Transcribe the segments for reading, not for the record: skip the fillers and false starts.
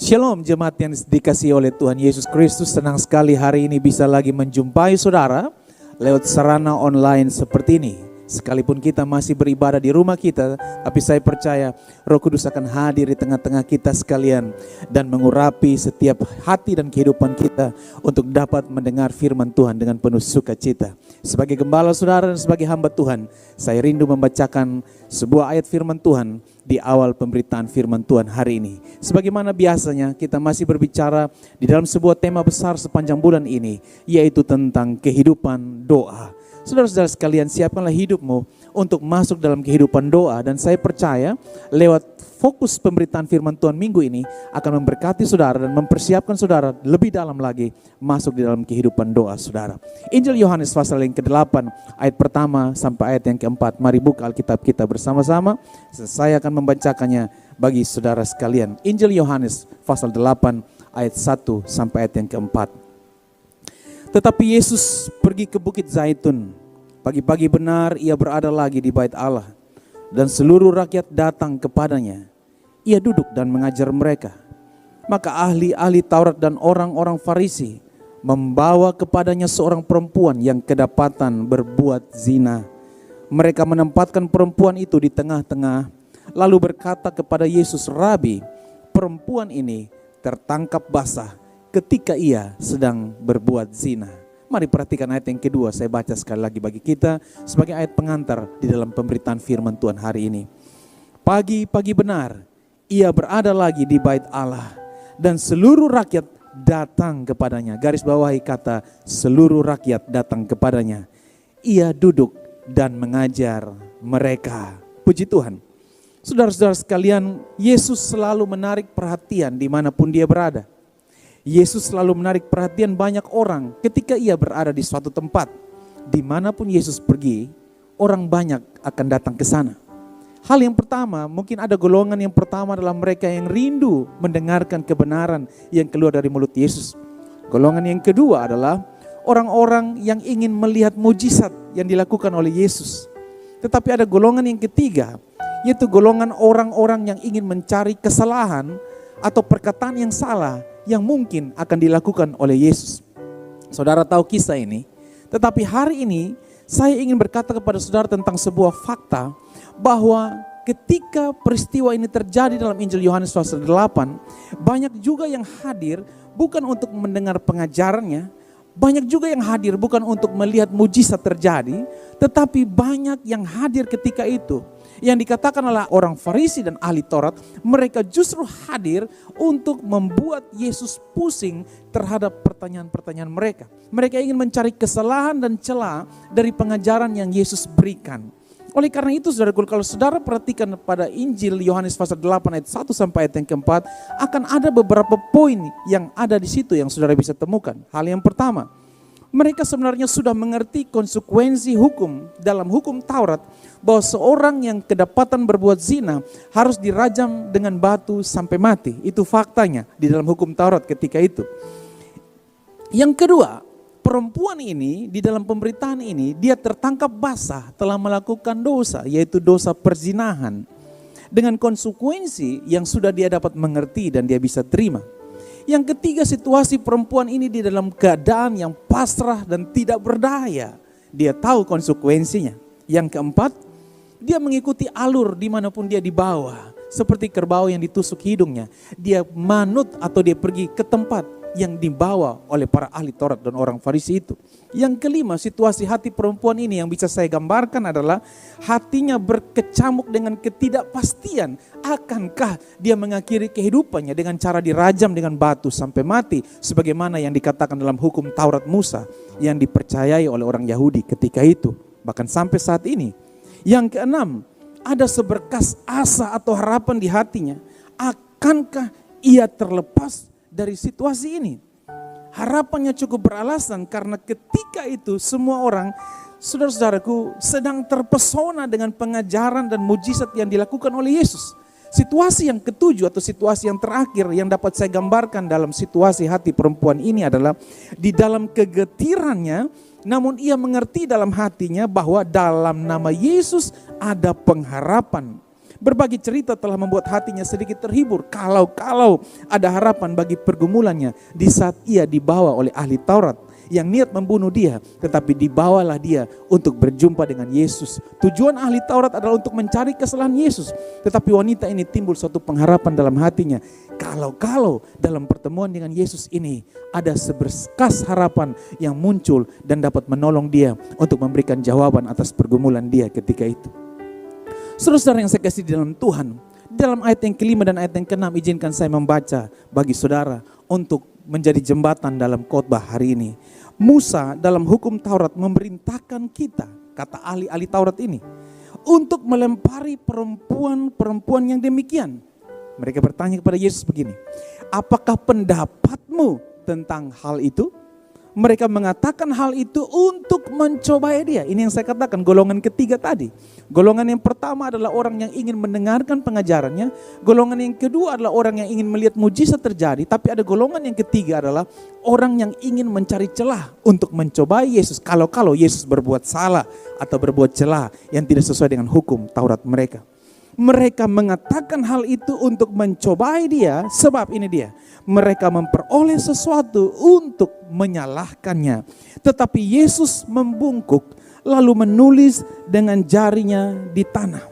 Shalom jemaat yang dikasihi oleh Tuhan Yesus Kristus. Senang sekali hari ini bisa lagi menjumpai saudara lewat sarana online seperti ini. Sekalipun kita masih beribadah di rumah kita, tapi saya percaya Roh Kudus akan hadir di tengah-tengah kita sekalian dan mengurapi setiap hati dan kehidupan kita untuk dapat mendengar firman Tuhan dengan penuh sukacita. Sebagai gembala saudara dan sebagai hamba Tuhan, saya rindu membacakan sebuah ayat firman Tuhan di awal pemberitaan firman Tuhan hari ini. Sebagaimana biasanya kita masih berbicara di dalam sebuah tema besar sepanjang bulan ini, yaitu tentang kehidupan doa. Saudara-saudara sekalian, siapkanlah hidupmu untuk masuk dalam kehidupan doa. Dan saya percaya lewat fokus pemberitaan firman Tuhan minggu ini akan memberkati saudara dan mempersiapkan saudara lebih dalam lagi masuk di dalam kehidupan doa saudara. Injil Yohanes pasal yang ke-8 ayat pertama sampai ayat yang ke-4. Mari buka Alkitab kita bersama-sama. Saya akan membacakannya bagi saudara sekalian. Injil Yohanes pasal 8 ayat 1 sampai ayat yang ke-4. Tetapi Yesus pergi ke Bukit Zaitun. Pagi-pagi benar ia berada lagi di bait Allah. Dan seluruh rakyat datang kepadanya. Ia duduk dan mengajar mereka. Maka ahli-ahli Taurat dan orang-orang Farisi membawa kepadanya seorang perempuan yang kedapatan berbuat zina. Mereka menempatkan perempuan itu di tengah-tengah. Lalu berkata kepada Yesus, "Rabi, perempuan ini tertangkap basah ketika ia sedang berbuat zina." Mari perhatikan ayat yang kedua, saya baca sekali lagi bagi kita sebagai ayat pengantar di dalam pemberitaan firman Tuhan hari ini. Pagi-pagi benar, ia berada lagi di bait Allah dan seluruh rakyat datang kepadanya. Garis bawahi kata seluruh rakyat datang kepadanya. Ia duduk dan mengajar mereka. Puji Tuhan. Saudara-saudara sekalian, Yesus selalu menarik perhatian dimanapun dia berada. Yesus selalu menarik perhatian banyak orang ketika ia berada di suatu tempat. Dimanapun Yesus pergi, orang banyak akan datang ke sana. Hal yang pertama, mungkin ada golongan yang pertama adalah mereka yang rindu mendengarkan kebenaran yang keluar dari mulut Yesus. Golongan yang kedua adalah orang-orang yang ingin melihat mujizat yang dilakukan oleh Yesus. Tetapi ada golongan yang ketiga, yaitu golongan orang-orang yang ingin mencari kesalahan atau perkataan yang salah yang mungkin akan dilakukan oleh Yesus. Saudara tahu kisah ini, tetapi hari ini saya ingin berkata kepada saudara tentang sebuah fakta bahwa ketika peristiwa ini terjadi dalam Injil Yohanes pasal 8, banyak juga yang hadir bukan untuk mendengar pengajarannya, banyak juga yang hadir bukan untuk melihat mujizat terjadi, tetapi banyak yang hadir ketika itu. Yang dikatakan oleh orang Farisi dan ahli Taurat, mereka justru hadir untuk membuat Yesus pusing terhadap pertanyaan-pertanyaan mereka. Mereka ingin mencari kesalahan dan celah dari pengajaran yang Yesus berikan. Oleh karena itu saudaraku, kalau saudara perhatikan pada Injil Yohanes pasal 8 ayat 1 sampai ayat yang keempat, akan ada beberapa poin yang ada di situ yang saudara bisa temukan. Hal yang pertama, mereka sebenarnya sudah mengerti konsekuensi hukum dalam hukum Taurat bahwa seorang yang kedapatan berbuat zina harus dirajam dengan batu sampai mati. Itu faktanya di dalam hukum Taurat ketika itu. Yang kedua, perempuan ini di dalam pemberitaan ini dia tertangkap basah telah melakukan dosa, yaitu dosa perzinahan. Dengan konsekuensi yang sudah dia dapat mengerti dan dia bisa terima. Yang ketiga, situasi perempuan ini di dalam keadaan yang pasrah dan tidak berdaya. Dia tahu konsekuensinya. Yang keempat, dia mengikuti alur dimanapun dia dibawa. Seperti kerbau yang ditusuk hidungnya. Dia manut atau dia pergi ke tempat yang dibawa oleh para ahli Taurat dan orang Farisi itu. Yang kelima, situasi hati perempuan ini yang bisa saya gambarkan adalah hatinya berkecamuk dengan ketidakpastian. Akankah dia mengakhiri kehidupannya dengan cara dirajam dengan batu sampai mati, sebagaimana yang dikatakan dalam hukum Taurat Musa yang dipercayai oleh orang Yahudi ketika itu, bahkan sampai saat ini. Yang keenam, ada seberkas asa atau harapan di hatinya. Akankah ia terlepas dari situasi ini? Harapannya cukup beralasan karena ketika itu semua orang, saudara-saudaraku, sedang terpesona dengan pengajaran dan mujizat yang dilakukan oleh Yesus. Situasi yang ketujuh atau situasi yang terakhir yang dapat saya gambarkan dalam situasi hati perempuan ini adalah di dalam kegetirannya, namun ia mengerti dalam hatinya bahwa dalam nama Yesus ada pengharapan. Berbagi cerita telah membuat hatinya sedikit terhibur. Kalau ada harapan bagi pergumulannya di saat ia dibawa oleh ahli Taurat yang niat membunuh dia, tetapi dibawalah dia untuk berjumpa dengan Yesus. Tujuan ahli Taurat adalah untuk mencari kesalahan Yesus, tetapi wanita ini timbul suatu pengharapan dalam hatinya. Kalau dalam pertemuan dengan Yesus ini ada seberkas harapan yang muncul dan dapat menolong dia untuk memberikan jawaban atas pergumulan dia ketika itu. Saudara-saudara yang saya kasih di dalam Tuhan, dalam ayat yang kelima dan ayat yang keenam, izinkan saya membaca bagi saudara untuk menjadi jembatan dalam khotbah hari ini. Musa dalam hukum Taurat memerintahkan kita, kata ahli-ahli Taurat ini, untuk melempari perempuan-perempuan yang demikian. Mereka bertanya kepada Yesus begini, apakah pendapatmu tentang hal itu? Mereka mengatakan hal itu untuk mencobai dia. Ini yang saya katakan, golongan ketiga tadi. Golongan yang pertama adalah orang yang ingin mendengarkan pengajarannya. Golongan yang kedua adalah orang yang ingin melihat mujizat terjadi. Tapi ada golongan yang ketiga adalah orang yang ingin mencari celah untuk mencobai Yesus. Kalau Yesus berbuat salah atau berbuat celah yang tidak sesuai dengan hukum Taurat mereka. Mereka mengatakan hal itu untuk mencobai dia, sebab ini dia, mereka memperoleh sesuatu untuk menyalahkannya. Tetapi Yesus membungkuk lalu menulis dengan jarinya di tanah.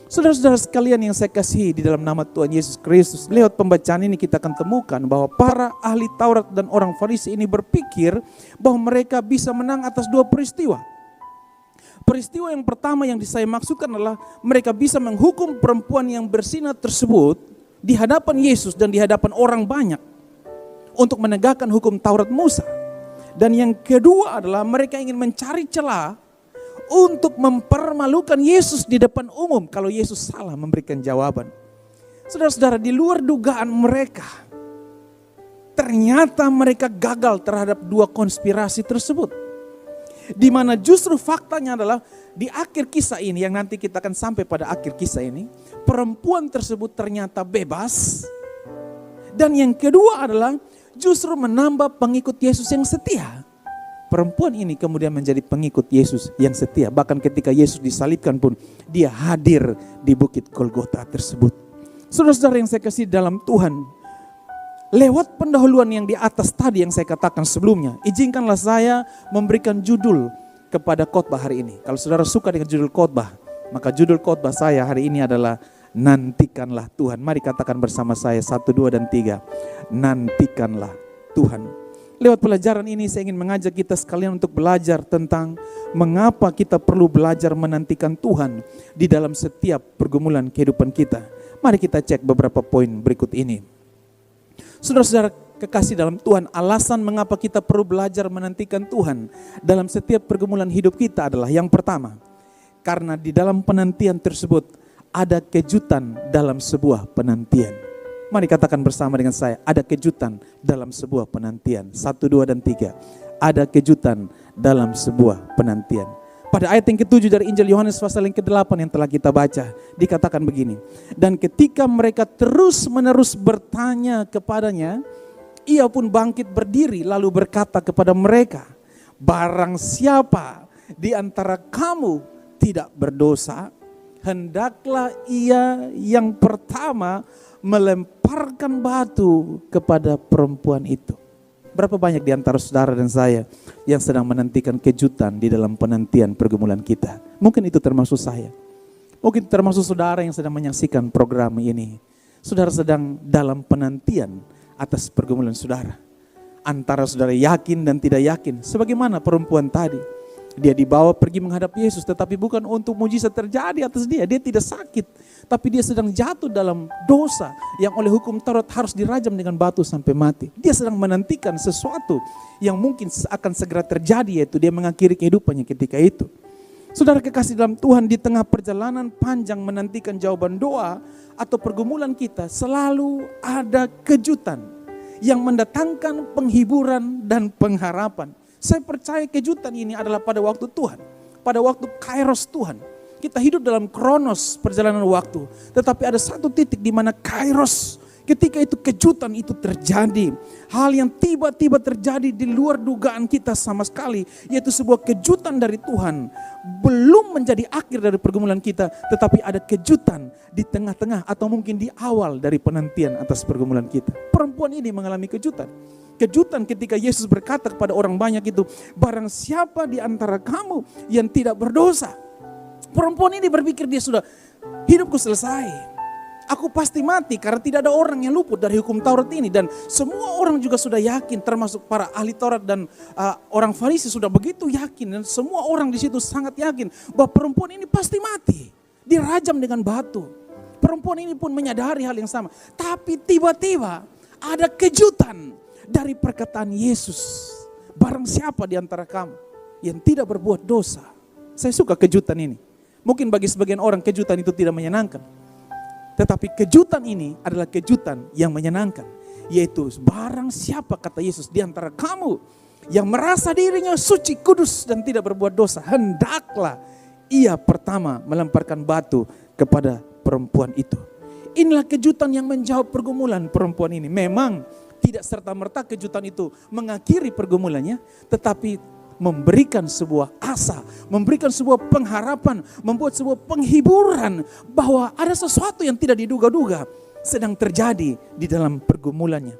Saudara-saudara sekalian yang saya kasihi di dalam nama Tuhan Yesus Kristus, lewat pembacaan ini kita akan temukan bahwa para ahli Taurat dan orang Farisi ini berpikir bahwa mereka bisa menang atas dua peristiwa. Peristiwa yang pertama yang saya maksudkan adalah mereka bisa menghukum perempuan yang bersinah tersebut di hadapan Yesus dan di hadapan orang banyak untuk menegakkan hukum Taurat Musa. Dan yang kedua adalah mereka ingin mencari celah untuk mempermalukan Yesus di depan umum kalau Yesus salah memberikan jawaban. Saudara-saudara, di luar dugaan mereka, ternyata mereka gagal terhadap dua konspirasi tersebut. Di mana justru faktanya adalah di akhir kisah ini, yang nanti kita akan sampai pada akhir kisah ini, perempuan tersebut ternyata bebas. Dan yang kedua adalah justru menambah pengikut Yesus yang setia. Perempuan ini kemudian menjadi pengikut Yesus yang setia. Bahkan ketika Yesus disalibkan pun dia hadir di bukit Golgota tersebut. Saudara-saudara yang saya kasih dalam Tuhan, lewat pendahuluan yang di atas tadi yang saya katakan sebelumnya, izinkanlah saya memberikan judul kepada khotbah hari ini. Kalau saudara suka dengan judul khotbah, maka judul khotbah saya hari ini adalah Nantikanlah Tuhan. Mari katakan bersama saya 1, 2, dan 3. Nantikanlah Tuhan. Lewat pelajaran ini saya ingin mengajak kita sekalian untuk belajar tentang mengapa kita perlu belajar menantikan Tuhan di dalam setiap pergumulan kehidupan kita. Mari kita cek beberapa poin berikut ini. Saudara-saudara kekasih dalam Tuhan, alasan mengapa kita perlu belajar menantikan Tuhan dalam setiap pergumulan hidup kita adalah yang pertama, karena di dalam penantian tersebut ada kejutan dalam sebuah penantian. Mari katakan bersama dengan saya, ada kejutan dalam sebuah penantian. 1, 2, dan 3. Ada kejutan dalam sebuah penantian. Pada ayat yang ke-7 dari Injil Yohanes pasal yang ke-8 yang telah kita baca, dikatakan begini. Dan ketika mereka terus-menerus bertanya kepadanya, ia pun bangkit berdiri lalu berkata kepada mereka, barang siapa di antara kamu tidak berdosa, hendaklah ia yang pertama melemparkan batu kepada perempuan itu. Berapa banyak di antara saudara dan saya yang sedang menantikan kejutan di dalam penantian pergumulan kita? Mungkin itu termasuk saya. Mungkin termasuk saudara yang sedang menyaksikan program ini. Saudara sedang dalam penantian atas pergumulan saudara. Antara saudara yakin dan tidak yakin. Sebagaimana perempuan tadi. Dia dibawa pergi menghadap Yesus, tetapi bukan untuk mujizat terjadi atas dia. Dia tidak sakit, tapi dia sedang jatuh dalam dosa yang oleh hukum Taurat harus dirajam dengan batu sampai mati. Dia sedang menantikan sesuatu yang mungkin akan segera terjadi, yaitu dia mengakhiri kehidupannya ketika itu. Saudara kekasih dalam Tuhan, di tengah perjalanan panjang menantikan jawaban doa atau pergumulan kita, selalu ada kejutan yang mendatangkan penghiburan dan pengharapan. Saya percaya kejutan ini adalah pada waktu Tuhan, pada waktu kairos Tuhan. Kita hidup dalam kronos perjalanan waktu, tetapi ada satu titik di mana kairos Ketika itu kejutan itu terjadi, hal yang tiba-tiba terjadi di luar dugaan kita sama sekali, yaitu sebuah kejutan dari Tuhan. Belum menjadi akhir dari pergumulan kita, tetapi ada kejutan di tengah-tengah atau mungkin di awal dari penantian atas pergumulan kita. Perempuan ini mengalami kejutan. Kejutan ketika Yesus berkata kepada orang banyak itu, barang siapa di antara kamu yang tidak berdosa. Perempuan ini berpikir dia sudah, hidupku selesai. Aku pasti mati karena tidak ada orang yang luput dari hukum Taurat ini. Dan semua orang juga sudah yakin, termasuk para ahli Taurat dan orang Farisi sudah begitu yakin. Dan semua orang di situ sangat yakin bahwa perempuan ini pasti mati. Dirajam dengan batu. Perempuan ini pun menyadari hal yang sama. Tapi tiba-tiba ada kejutan dari perkataan Yesus. Barang siapa di antara kamu yang tidak berbuat dosa. Saya suka kejutan ini. Mungkin bagi sebagian orang kejutan itu tidak menyenangkan. Tetapi kejutan ini adalah kejutan yang menyenangkan. Yaitu barang siapa, kata Yesus, di antara kamu yang merasa dirinya suci, kudus dan tidak berbuat dosa, hendaklah ia pertama melemparkan batu kepada perempuan itu. Inilah kejutan yang menjawab pergumulan perempuan ini. Memang tidak serta-merta kejutan itu mengakhiri pergumulannya, tetapi memberikan sebuah asa, memberikan sebuah pengharapan, membuat sebuah penghiburan bahwa ada sesuatu yang tidak diduga-duga sedang terjadi di dalam pergumulannya.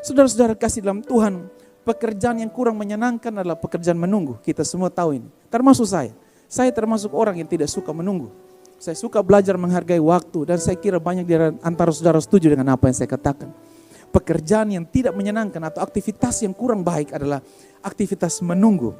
Saudara-saudara kasih dalam Tuhan, pekerjaan yang kurang menyenangkan adalah pekerjaan menunggu. Kita semua tahu ini, termasuk saya. Saya termasuk orang yang tidak suka menunggu. Saya suka belajar menghargai waktu dan saya kira banyak di antara saudara setuju dengan apa yang saya katakan. Pekerjaan yang tidak menyenangkan atau aktivitas yang kurang baik adalah aktivitas menunggu.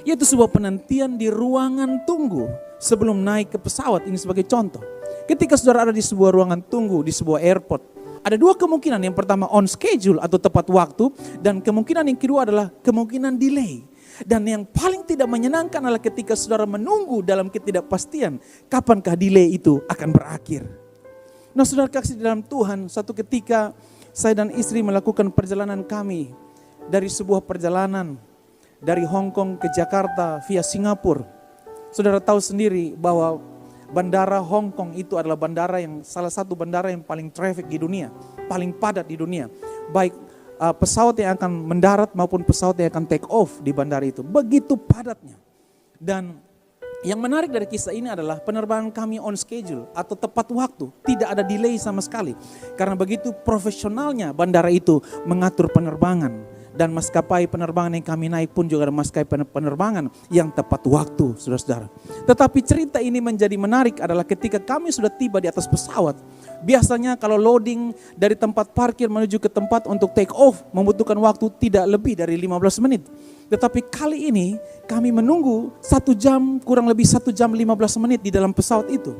Yaitu sebuah penantian di ruangan tunggu sebelum naik ke pesawat. Ini sebagai contoh. Ketika saudara ada di sebuah ruangan tunggu di sebuah airport, ada dua kemungkinan. Yang pertama on schedule atau tepat waktu, dan kemungkinan yang kedua adalah kemungkinan delay. Dan yang paling tidak menyenangkan adalah ketika saudara menunggu dalam ketidakpastian kapankah delay itu akan berakhir. Nah, saudara kasih dalam Tuhan, satu ketika saya dan istri melakukan perjalanan kami dari sebuah perjalanan dari Hong Kong ke Jakarta via Singapura. Saudara tahu sendiri bahwa bandara Hong Kong itu adalah bandara yang salah satu bandara yang paling traffic di dunia, paling padat di dunia. Baik pesawat yang akan mendarat maupun pesawat yang akan take off di bandara itu. Begitu padatnya. Dan yang menarik dari kisah ini adalah penerbangan kami on schedule atau tepat waktu. Tidak ada delay sama sekali. Karena begitu profesionalnya bandara itu mengatur penerbangan. Dan maskapai penerbangan yang kami naik pun juga ada maskapai penerbangan yang tepat waktu, saudara-saudara. Tetapi cerita ini menjadi menarik adalah ketika kami sudah tiba di atas pesawat. Biasanya kalau loading dari tempat parkir menuju ke tempat untuk take off membutuhkan waktu tidak lebih dari 15 menit. Tetapi kali ini kami menunggu 1 jam, kurang lebih 1 jam 15 menit di dalam pesawat itu.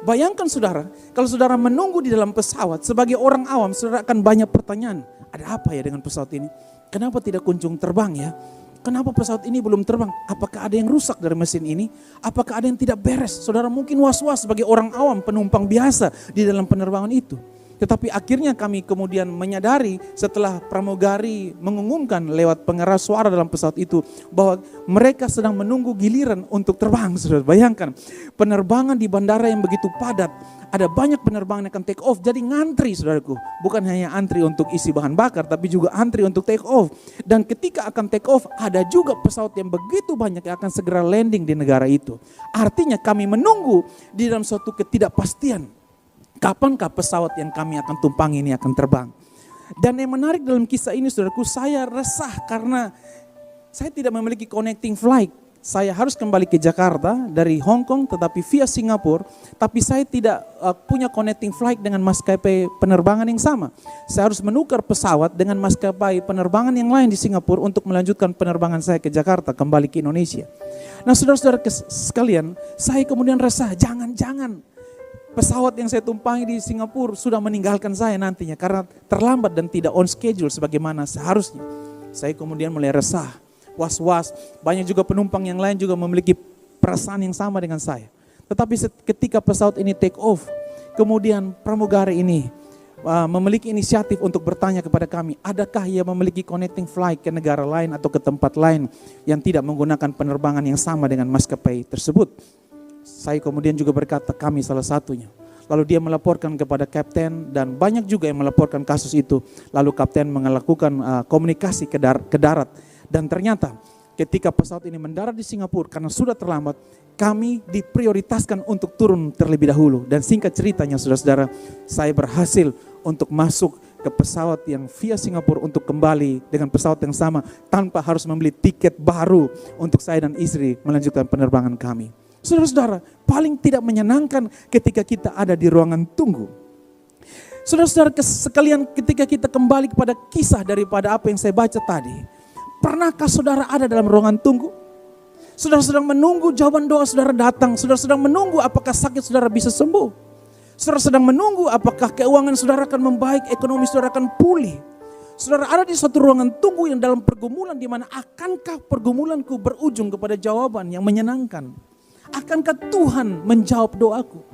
Bayangkan saudara, kalau saudara menunggu di dalam pesawat, sebagai orang awam saudara akan banyak pertanyaan. Ada apa ya dengan pesawat ini? Kenapa tidak kunjung terbang ya? Kenapa pesawat ini belum terbang? Apakah ada yang rusak dari mesin ini? Apakah ada yang tidak beres? Saudara mungkin was-was sebagai orang awam, penumpang biasa di dalam penerbangan itu. Tetapi akhirnya kami kemudian menyadari setelah pramugari mengumumkan lewat pengeras suara dalam pesawat itu bahwa mereka sedang menunggu giliran untuk terbang. Saudara bayangkan penerbangan di bandara yang begitu padat, ada banyak penerbangan yang akan take off, jadi ngantri saudaraku. Bukan hanya antri untuk isi bahan bakar tapi juga antri untuk take off. Dan ketika akan take off ada juga pesawat yang begitu banyak yang akan segera landing di negara itu. Artinya kami menunggu di dalam suatu ketidakpastian. Kapankah pesawat yang kami akan tumpangi ini akan terbang? Dan yang menarik dalam kisah ini saudaraku, saya resah karena saya tidak memiliki connecting flight. Saya harus kembali ke Jakarta dari Hong Kong tetapi via Singapura. Tapi saya tidak punya connecting flight dengan maskapai penerbangan yang sama. Saya harus menukar pesawat dengan maskapai penerbangan yang lain di Singapura untuk melanjutkan penerbangan saya ke Jakarta, kembali ke Indonesia. Nah saudara-saudara sekalian, saya kemudian resah, jangan-jangan pesawat yang saya tumpangi di Singapura sudah meninggalkan saya nantinya karena terlambat dan tidak on schedule sebagaimana seharusnya. Saya kemudian mulai resah, was-was. Banyak juga penumpang yang lain juga memiliki perasaan yang sama dengan saya. Tetapi ketika pesawat ini take off, kemudian pramugari ini memiliki inisiatif untuk bertanya kepada kami, adakah ia memiliki connecting flight ke negara lain atau ke tempat lain yang tidak menggunakan penerbangan yang sama dengan maskapai tersebut. Saya kemudian juga berkata kami salah satunya. Lalu dia melaporkan kepada kapten dan banyak juga yang melaporkan kasus itu. Lalu kapten melakukan komunikasi ke darat. Dan ternyata ketika pesawat ini mendarat di Singapura karena sudah terlambat, kami diprioritaskan untuk turun terlebih dahulu. Dan singkat ceritanya saudara-saudara, saya berhasil untuk masuk ke pesawat yang via Singapura untuk kembali dengan pesawat yang sama tanpa harus membeli tiket baru untuk saya dan istri melanjutkan penerbangan kami. Saudara-saudara, paling tidak menyenangkan ketika kita ada di ruangan tunggu. Saudara-saudara sekalian, ketika kita kembali kepada kisah daripada apa yang saya baca tadi, pernahkah saudara ada dalam ruangan tunggu? Saudara sedang menunggu jawaban doa saudara datang. Saudara sedang menunggu apakah sakit saudara bisa sembuh. Saudara sedang menunggu apakah keuangan saudara akan membaik, ekonomi saudara akan pulih. Saudara ada di suatu ruangan tunggu yang dalam pergumulan, di mana akankah pergumulanku berujung kepada jawaban yang menyenangkan? Akankah Tuhan menjawab doaku?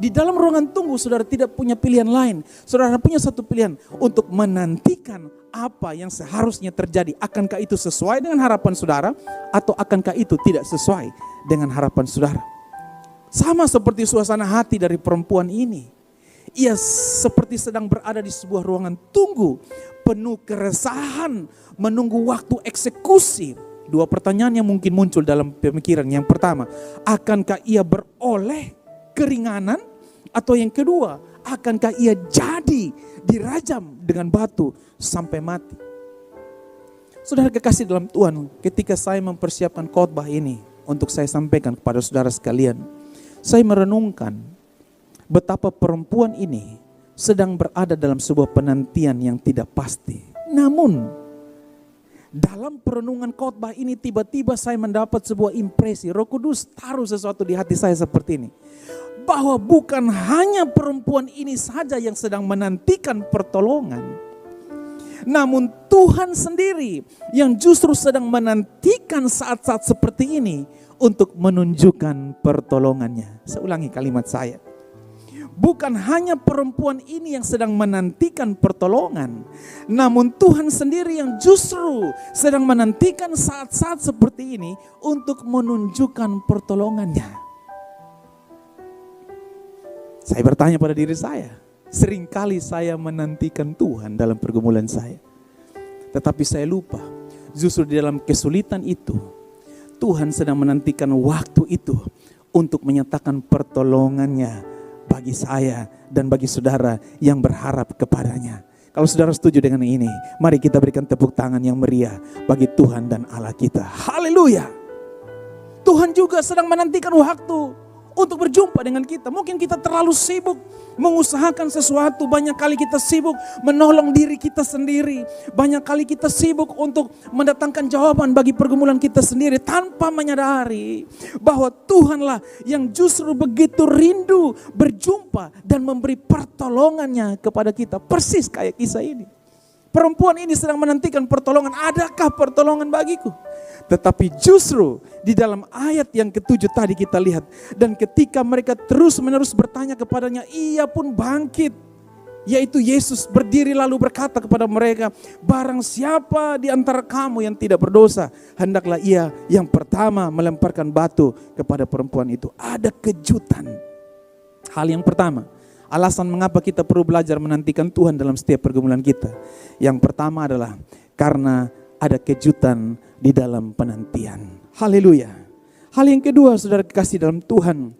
Di dalam ruangan tunggu saudara tidak punya pilihan lain. Saudara punya satu pilihan untuk menantikan apa yang seharusnya terjadi. Akankah itu sesuai dengan harapan saudara atau akankah itu tidak sesuai dengan harapan saudara? Sama seperti suasana hati dari perempuan ini. Ia seperti sedang berada di sebuah ruangan tunggu penuh keresahan menunggu waktu eksekusi. Dua pertanyaan yang mungkin muncul dalam pemikiran. Yang pertama, akankah ia beroleh keringanan? Atau yang kedua, akankah ia jadi dirajam dengan batu sampai mati? Saudara kekasih dalam Tuhan, ketika saya mempersiapkan khotbah ini untuk saya sampaikan kepada saudara sekalian, saya merenungkan betapa perempuan ini sedang berada dalam sebuah penantian yang tidak pasti. Namun dalam perenungan khotbah ini tiba-tiba saya mendapat sebuah impresi. Roh Kudus taruh sesuatu di hati saya seperti ini. Bahwa bukan hanya perempuan ini saja yang sedang menantikan pertolongan. Namun Tuhan sendiri yang justru sedang menantikan saat-saat seperti ini untuk menunjukkan pertolongannya. Saya ulangi kalimat saya. Bukan hanya perempuan ini yang sedang menantikan pertolongan, namun Tuhan sendiri yang justru sedang menantikan saat-saat seperti ini untuk menunjukkan pertolongannya. Saya bertanya pada diri saya, seringkali saya menantikan Tuhan dalam pergumulan saya. Tetapi saya lupa, justru di dalam kesulitan itu, Tuhan sedang menantikan waktu itu untuk menyatakan pertolongannya bagi saya dan bagi saudara yang berharap kepadanya. Kalau saudara setuju dengan ini, mari kita berikan tepuk tangan yang meriah bagi Tuhan dan Allah kita. Haleluya. Tuhan juga sedang menantikan waktu untuk berjumpa dengan kita. Mungkin kita terlalu sibuk mengusahakan sesuatu. Banyak kali kita sibuk menolong diri kita sendiri. Banyak kali kita sibuk untuk mendatangkan jawaban bagi pergumulan kita sendiri, tanpa menyadari bahwa Tuhanlah yang justru begitu rindu berjumpa dan memberi pertolongannya kepada kita. Persis kayak kisah ini. Perempuan ini sedang menantikan pertolongan. Adakah pertolongan bagiku? Tetapi justru di dalam ayat yang ke-7 tadi kita lihat. Dan ketika mereka terus-menerus bertanya kepadanya, ia pun bangkit. Yaitu Yesus berdiri lalu berkata kepada mereka, barang siapa di antara kamu yang tidak berdosa, hendaklah ia yang pertama melemparkan batu kepada perempuan itu. Ada kejutan. Hal yang pertama, alasan mengapa kita perlu belajar menantikan Tuhan dalam setiap pergumulan kita. Yang pertama adalah karena ada kejutan di dalam penantian. Haleluya. Hal yang kedua, saudara kekasih dalam Tuhan,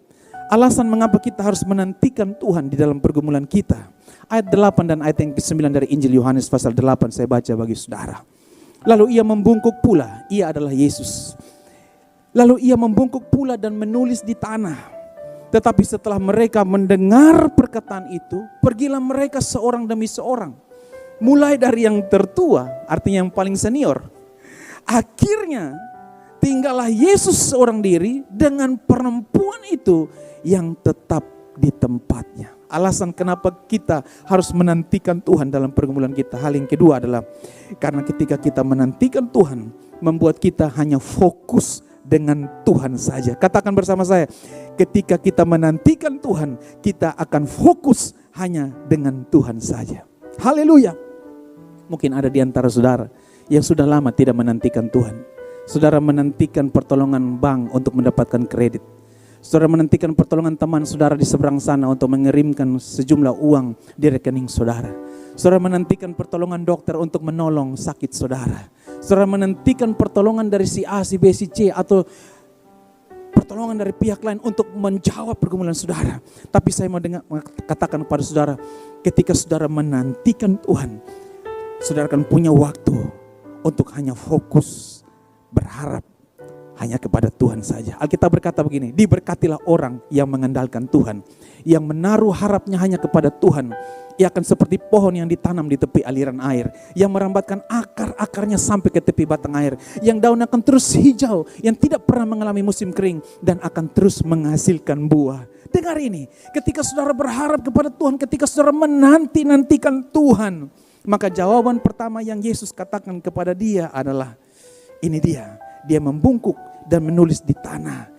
alasan mengapa kita harus menantikan Tuhan di dalam pergumulan kita. Ayat 8 dan ayat yang ke-9 dari Injil Yohanes pasal 8 saya baca bagi saudara. Lalu ia membungkuk pula, ia adalah Yesus. Lalu ia membungkuk pula dan menulis di tanah. Tetapi setelah mereka mendengar perkataan itu, pergilah mereka seorang demi seorang. Mulai dari yang tertua, artinya yang paling senior. Akhirnya tinggallah Yesus seorang diri dengan perempuan itu yang tetap di tempatnya. Alasan kenapa kita harus menantikan Tuhan dalam pergumulan kita. Hal yang kedua adalah karena ketika kita menantikan Tuhan, membuat kita hanya fokus dengan Tuhan saja. Katakan bersama saya, ketika kita menantikan Tuhan, kita akan fokus hanya dengan Tuhan saja. Haleluya. Mungkin ada di antara saudara yang sudah lama tidak menantikan Tuhan. Saudara menantikan pertolongan bank untuk mendapatkan kredit. Saudara menantikan pertolongan teman saudara di seberang sana untuk mengirimkan sejumlah uang di rekening saudara. Saudara menantikan pertolongan dokter untuk menolong sakit saudara. Saudara menantikan pertolongan dari si A, si B, si C, atau pertolongan dari pihak lain untuk menjawab pergumulan saudara. Tapi saya mau katakan kepada saudara, ketika saudara menantikan Tuhan, saudara akan punya waktu untuk hanya fokus berharap hanya kepada Tuhan saja. Alkitab berkata begini, diberkatilah orang yang mengandalkan Tuhan, yang menaruh harapnya hanya kepada Tuhan. Ia akan seperti pohon yang ditanam di tepi aliran air, yang merambatkan akar-akarnya sampai ke tepi batang air, yang daunnya akan terus hijau, yang tidak pernah mengalami musim kering, dan akan terus menghasilkan buah. Dengar ini, ketika saudara berharap kepada Tuhan, ketika saudara menanti-nantikan Tuhan, maka jawaban pertama yang Yesus katakan kepada dia adalah, ini dia membungkuk dan menulis di tanah.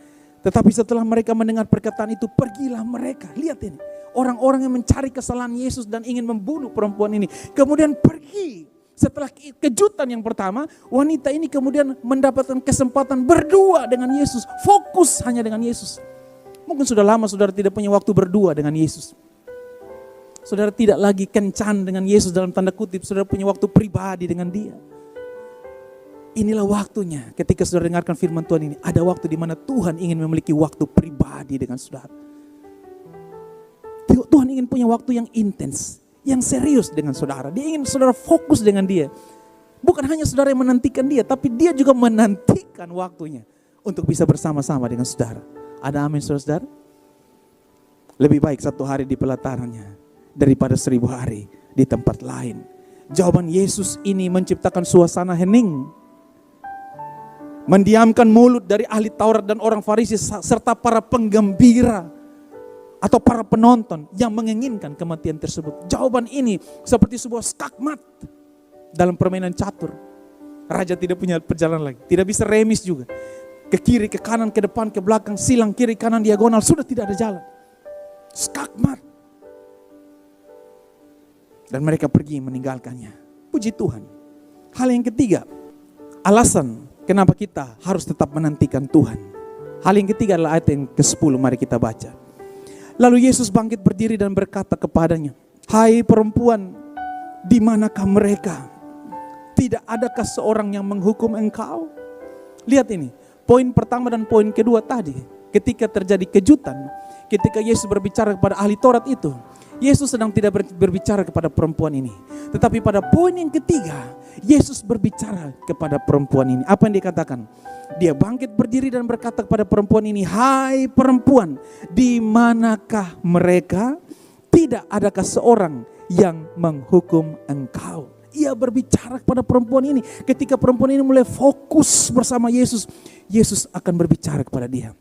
Tetapi setelah mereka mendengar perkataan itu, pergilah mereka. Lihat ini, orang-orang yang mencari kesalahan Yesus dan ingin membunuh perempuan ini, kemudian pergi. Setelah kejutan yang pertama, wanita ini kemudian mendapatkan kesempatan berdua dengan Yesus, fokus hanya dengan Yesus. Mungkin sudah lama saudara tidak punya waktu berdua dengan Yesus. Saudara tidak lagi kencan dengan Yesus dalam tanda kutip, saudara punya waktu pribadi dengan Dia. Inilah waktunya ketika saudara dengarkan firman Tuhan ini. Ada waktu di mana Tuhan ingin memiliki waktu pribadi dengan saudara. Tuhan ingin punya waktu yang intens, yang serius dengan saudara. Dia ingin saudara fokus dengan Dia. Bukan hanya saudara yang menantikan Dia, tapi Dia juga menantikan waktunya untuk bisa bersama-sama dengan saudara. Ada amin saudara-saudara? Lebih baik 1 hari di pelatarannya daripada 1000 hari di tempat lain. Jawaban Yesus ini menciptakan suasana hening, mendiamkan mulut dari ahli Taurat dan orang Farisi serta para penggembira atau para penonton yang menginginkan kematian tersebut. Jawaban ini seperti sebuah skakmat dalam permainan catur. Raja tidak punya perjalanan lagi, tidak bisa remis juga. Ke kiri, ke kanan, ke depan, ke belakang, silang, kiri, kanan, diagonal, sudah tidak ada jalan. Skakmat. Dan mereka pergi meninggalkannya. Puji Tuhan. Hal yang ketiga, alasan kenapa kita harus tetap menantikan Tuhan. Hal yang ketiga adalah ayat yang ke-10, mari kita baca. Lalu Yesus bangkit berdiri dan berkata kepadanya, hai perempuan, di manakah mereka? Tidak adakah seorang yang menghukum engkau? Lihat ini, poin pertama dan poin kedua tadi. Ketika terjadi kejutan, ketika Yesus berbicara kepada ahli Taurat itu, Yesus sedang tidak berbicara kepada perempuan ini. Tetapi pada poin yang ketiga, Yesus berbicara kepada perempuan ini. Apa yang dikatakan? Dia bangkit berdiri dan berkata kepada perempuan ini, hai perempuan, di manakah mereka? Tidak adakah seorang yang menghukum engkau? Ia berbicara kepada perempuan ini. Ketika perempuan ini mulai fokus bersama Yesus, Yesus akan berbicara kepada dia.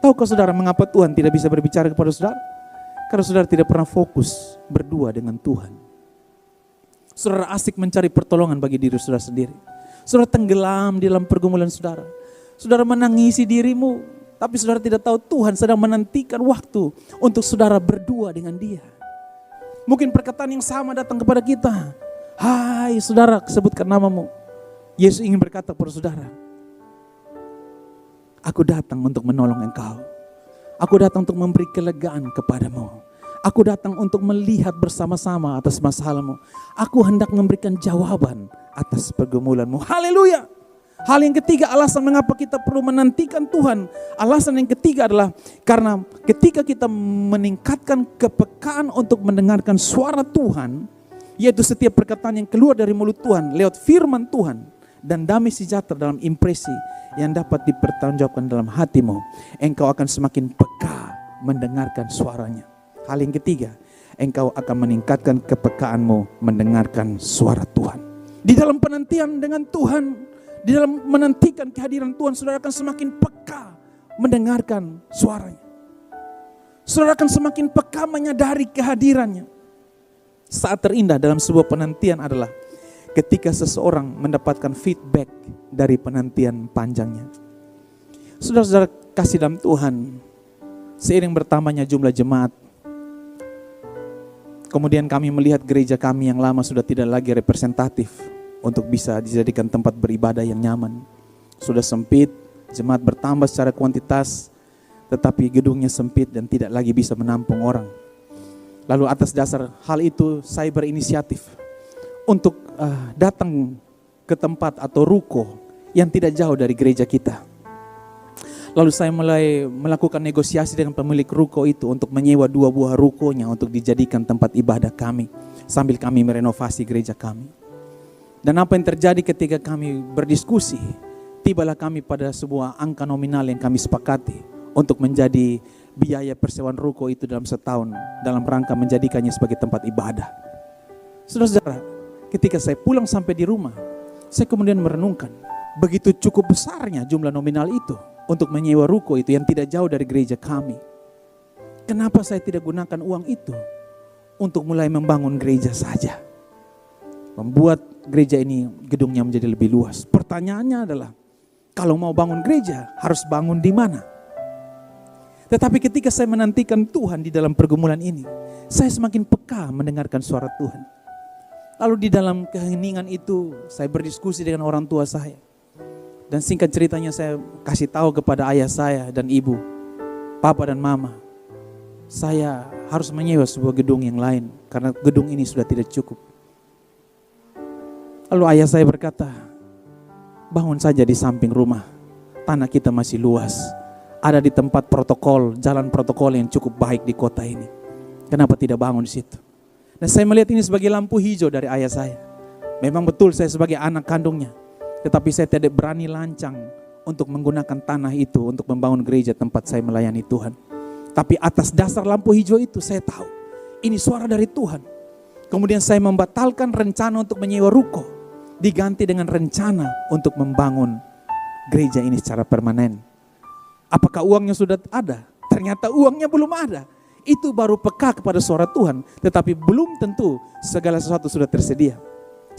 Tahukah saudara mengapa Tuhan tidak bisa berbicara kepada saudara? Karena saudara tidak pernah fokus berdua dengan Tuhan. Saudara asik mencari pertolongan bagi diri saudara sendiri. Saudara tenggelam di dalam pergumulan saudara. Saudara menangisi dirimu, tapi saudara tidak tahu Tuhan sedang menantikan waktu untuk saudara berdua dengan Dia. Mungkin perkataan yang sama datang kepada kita. Hai saudara, sebutkan namamu. Yesus ingin berkata kepada saudara, aku datang untuk menolong engkau. Aku datang untuk memberi kelegaan kepadamu. Aku datang untuk melihat bersama-sama atas masalahmu. Aku hendak memberikan jawaban atas pergumulanmu. Haleluya. Hal yang ketiga, alasan mengapa kita perlu menantikan Tuhan. Alasan yang ketiga adalah karena ketika kita meningkatkan kepekaan untuk mendengarkan suara Tuhan, yaitu setiap perkataan yang keluar dari mulut Tuhan lewat firman Tuhan, dan damai sejahtera dalam impresi yang dapat dipertanggungjawabkan dalam hatimu, engkau akan semakin peka mendengarkan suaranya. Hal yang ketiga, engkau akan meningkatkan kepekaanmu mendengarkan suara Tuhan. Di dalam penantian dengan Tuhan, di dalam menantikan kehadiran Tuhan, saudara akan semakin peka mendengarkan suaranya. Saudara akan semakin peka menyadari kehadirannya. Saat terindah dalam sebuah penantian adalah ketika seseorang mendapatkan feedback dari penantian panjangnya. Saudara-saudara kasih dalam Tuhan, seiring bertambahnya jumlah jemaat, kemudian kami melihat gereja kami yang lama sudah tidak lagi representatif untuk bisa dijadikan tempat beribadah yang nyaman. Sudah sempit, jemaat bertambah secara kuantitas, tetapi gedungnya sempit dan tidak lagi bisa menampung orang. Lalu atas dasar hal itu saya berinisiatif untuk datang ke tempat atau ruko yang tidak jauh dari gereja kita. Lalu saya mulai melakukan negosiasi dengan pemilik ruko itu untuk menyewa 2 buah rukonya untuk dijadikan tempat ibadah kami sambil kami merenovasi gereja kami. Dan apa yang terjadi ketika kami berdiskusi, tibalah kami pada sebuah angka nominal yang kami sepakati untuk menjadi biaya persewaan ruko itu dalam setahun dalam rangka menjadikannya sebagai tempat ibadah. Saudara-saudara, ketika saya pulang sampai di rumah, saya kemudian merenungkan begitu cukup besarnya jumlah nominal itu untuk menyewa ruko itu yang tidak jauh dari gereja kami. Kenapa saya tidak gunakan uang itu untuk mulai membangun gereja saja? Membuat gereja ini gedungnya menjadi lebih luas. Pertanyaannya adalah, kalau mau bangun gereja harus bangun di mana? Tetapi ketika saya menantikan Tuhan di dalam pergumulan ini, saya semakin peka mendengarkan suara Tuhan. Lalu di dalam keheningan itu, saya berdiskusi dengan orang tua saya. Dan singkat ceritanya saya kasih tahu kepada ayah saya dan ibu, papa dan mama, saya harus menyewa sebuah gedung yang lain karena gedung ini sudah tidak cukup. Lalu ayah saya berkata, bangun saja di samping rumah, tanah kita masih luas. Ada di tempat protokol, jalan protokol yang cukup baik di kota ini. Kenapa tidak bangun di situ? Dan saya melihat ini sebagai lampu hijau dari ayah saya. Memang betul saya sebagai anak kandungnya, tetapi saya tidak berani lancang untuk menggunakan tanah itu untuk membangun gereja tempat saya melayani Tuhan. Tapi atas dasar lampu hijau itu saya tahu ini suara dari Tuhan. Kemudian saya membatalkan rencana untuk menyewa ruko, diganti dengan rencana untuk membangun gereja ini secara permanen. Apakah uangnya sudah ada? Ternyata uangnya belum ada. Itu baru peka kepada suara Tuhan. Tetapi belum tentu segala sesuatu sudah tersedia.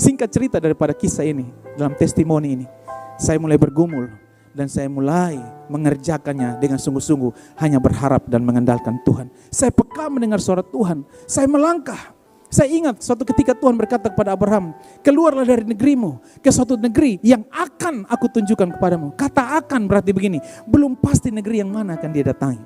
Singkat cerita daripada kisah ini, dalam testimoni ini, saya mulai bergumul. Dan saya mulai mengerjakannya dengan sungguh-sungguh. Hanya berharap dan mengandalkan Tuhan. Saya peka mendengar suara Tuhan. Saya melangkah. Saya ingat suatu ketika Tuhan berkata kepada Abraham, keluarlah dari negerimu ke suatu negeri yang akan aku tunjukkan kepadamu. Kata akan berarti begini, belum pasti negeri yang mana akan dia datangi.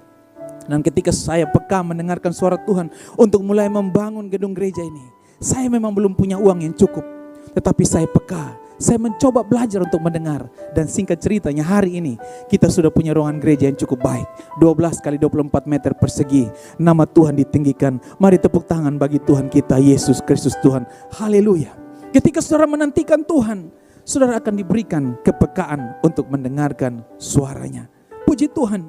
Dan ketika saya peka mendengarkan suara Tuhan untuk mulai membangun gedung gereja ini, saya memang belum punya uang yang cukup. Tetapi saya peka, saya mencoba belajar untuk mendengar. Dan singkat ceritanya hari ini kita sudah punya ruangan gereja yang cukup baik. 12 kali 24 meter persegi. Nama Tuhan ditinggikan. Mari tepuk tangan bagi Tuhan kita, Yesus Kristus Tuhan. Haleluya. Ketika saudara menantikan Tuhan, saudara akan diberikan kepekaan untuk mendengarkan suaranya. Puji Tuhan.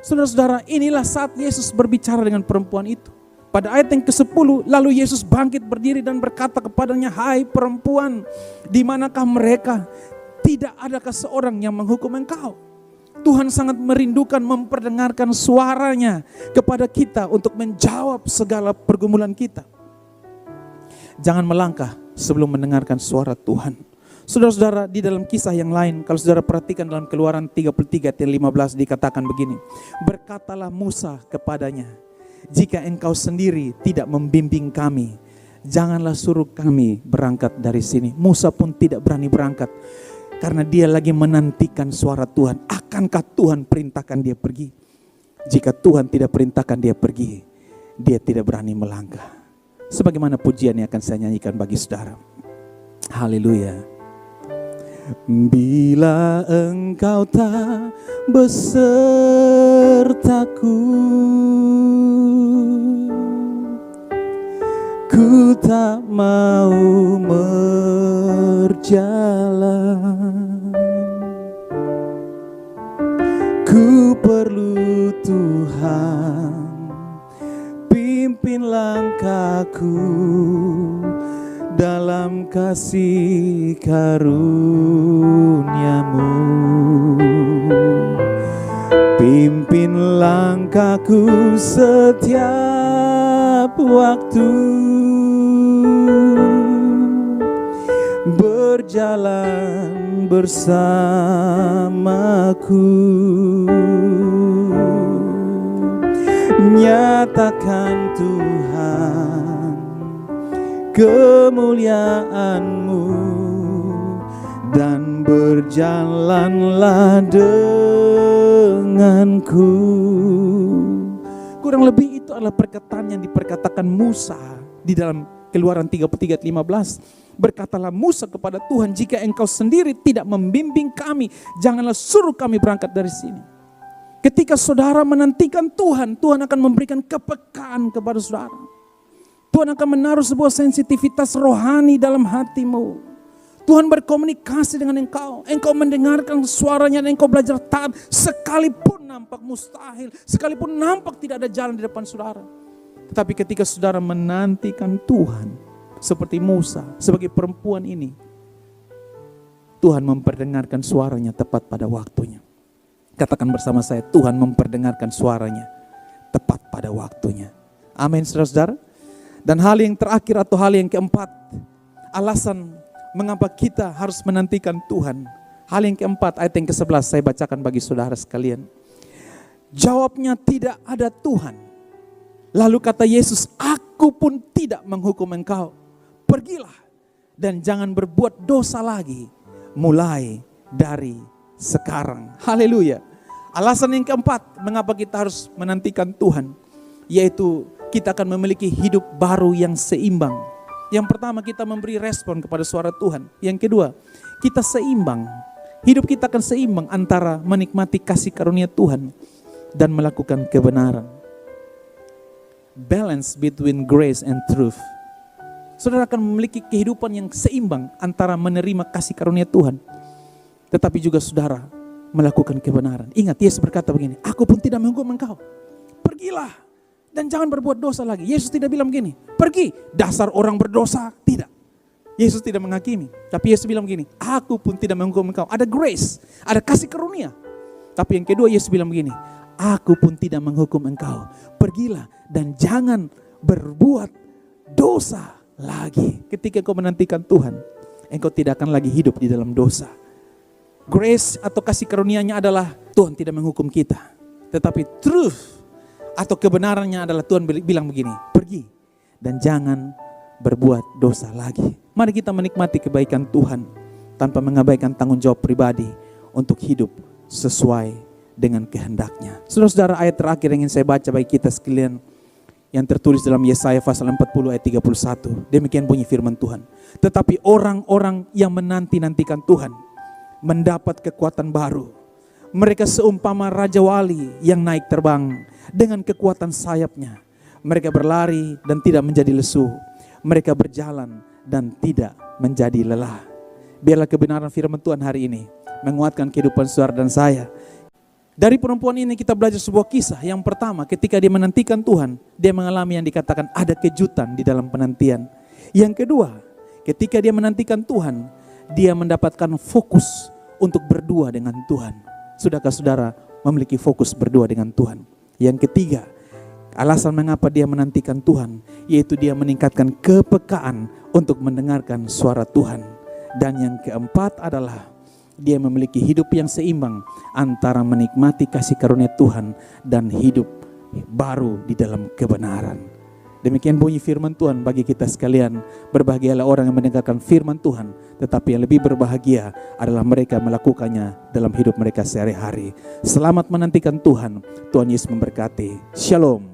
Saudara-saudara, inilah saat Yesus berbicara dengan perempuan itu. Pada ayat yang ke-10, lalu Yesus bangkit berdiri dan berkata kepadanya, hai perempuan, di manakah mereka? Tidak adakah seorang yang menghukum engkau? Tuhan sangat merindukan memperdengarkan suaranya kepada kita untuk menjawab segala pergumulan kita. Jangan melangkah sebelum mendengarkan suara Tuhan. Saudara-saudara, di dalam kisah yang lain, kalau saudara perhatikan dalam Keluaran 33 ayat 15 dikatakan begini, berkatalah Musa kepadanya, jika engkau sendiri tidak membimbing kami, janganlah suruh kami berangkat dari sini. Musa pun tidak berani berangkat karena dia lagi menantikan suara Tuhan. Akankah Tuhan perintahkan dia pergi? Jika Tuhan tidak perintahkan dia pergi, dia tidak berani melangkah. Sebagaimana pujian yang akan saya nyanyikan bagi saudara. Haleluya. Bila engkau tak besertaku, ku tak mau berjalan. Ku perlu Tuhan, pimpin langkahku dalam kasih karunia-Mu. Pimpin langkahku setiap waktu, berjalan bersamaku. Nyatakan Tuhan kemuliaan-Mu dan berjalanlah denganku. denganku. Kurang lebih itu adalah perkataan yang diperkatakan Musa di dalam Keluaran 33:15. Berkatalah Musa kepada Tuhan, jika engkau sendiri tidak membimbing kami, janganlah suruh kami berangkat dari sini. Ketika saudara menantikan Tuhan, Tuhan akan memberikan kepekaan kepada saudara. Tuhan akan menaruh sebuah sensitivitas rohani dalam hatimu. Tuhan berkomunikasi dengan engkau. Engkau mendengarkan suaranya dan engkau belajar taat. Sekalipun nampak mustahil, sekalipun nampak tidak ada jalan di depan saudara. Tetapi ketika saudara menantikan Tuhan, seperti Musa, sebagai perempuan ini, Tuhan memperdengarkan suaranya tepat pada waktunya. Katakan bersama saya, Tuhan memperdengarkan suaranya tepat pada waktunya. Amin, saudara-saudara. Dan hal yang terakhir atau hal yang keempat, alasan mengapa kita harus menantikan Tuhan. Hal yang keempat, ayat yang ke-11 saya bacakan bagi saudara sekalian. Jawabnya, tidak ada Tuhan. Lalu kata Yesus, aku pun tidak menghukum engkau. Pergilah dan jangan berbuat dosa lagi mulai dari sekarang. Haleluya. Alasan yang keempat, mengapa kita harus menantikan Tuhan, yaitu kita akan memiliki hidup baru yang seimbang. Yang pertama, kita memberi respon kepada suara Tuhan. Yang kedua, kita seimbang. Hidup kita akan seimbang antara menikmati kasih karunia Tuhan dan melakukan kebenaran. Balance between grace and truth. Saudara akan memiliki kehidupan yang seimbang antara menerima kasih karunia Tuhan, tetapi juga saudara melakukan kebenaran. Ingat, Yesus berkata begini, aku pun tidak menghukum engkau. Pergilah dan jangan berbuat dosa lagi. Yesus tidak bilang begini, pergi dasar orang berdosa. Tidak. Yesus tidak menghakimi. Tapi Yesus bilang begini, aku pun tidak menghukum engkau. Ada grace, ada kasih karunia. Tapi yang kedua Yesus bilang begini, aku pun tidak menghukum engkau. Pergilah dan jangan berbuat dosa lagi. Ketika engkau menantikan Tuhan, engkau tidak akan lagi hidup di dalam dosa. Grace atau kasih karunia-Nya adalah Tuhan tidak menghukum kita. Tetapi truth atau kebenarannya adalah Tuhan bilang begini, pergi dan jangan berbuat dosa lagi. Mari kita menikmati kebaikan Tuhan tanpa mengabaikan tanggung jawab pribadi untuk hidup sesuai dengan kehendak-Nya. Saudara-saudara, ayat terakhir yang ingin saya baca bagi kita sekalian yang tertulis dalam Yesaya pasal 40 ayat 31. Demikian bunyi firman Tuhan. Tetapi orang-orang yang menanti-nantikan Tuhan mendapat kekuatan baru. Mereka seumpama Raja Wali yang naik terbang dengan kekuatan sayapnya. Mereka berlari dan tidak menjadi lesu. Mereka berjalan dan tidak menjadi lelah. Biarlah kebenaran firman Tuhan hari ini menguatkan kehidupan saudara dan saya. Dari perempuan ini kita belajar sebuah kisah. Yang pertama, ketika dia menantikan Tuhan, dia mengalami yang dikatakan ada kejutan di dalam penantian. Yang kedua, ketika dia menantikan Tuhan, dia mendapatkan fokus untuk berdua dengan Tuhan. Sudahkah saudara memiliki fokus berdua dengan Tuhan? Yang ketiga, alasan mengapa dia menantikan Tuhan, yaitu dia meningkatkan kepekaan untuk mendengarkan suara Tuhan. Dan yang keempat adalah dia memiliki hidup yang seimbang antara menikmati kasih karunia Tuhan dan hidup baru di dalam kebenaran. Demikian bunyi firman Tuhan bagi kita sekalian. Berbahagialah orang yang mendengarkan firman Tuhan, tetapi yang lebih berbahagia adalah mereka melakukannya dalam hidup mereka sehari-hari. Selamat menantikan Tuhan. Tuhan Yesus memberkati. Shalom.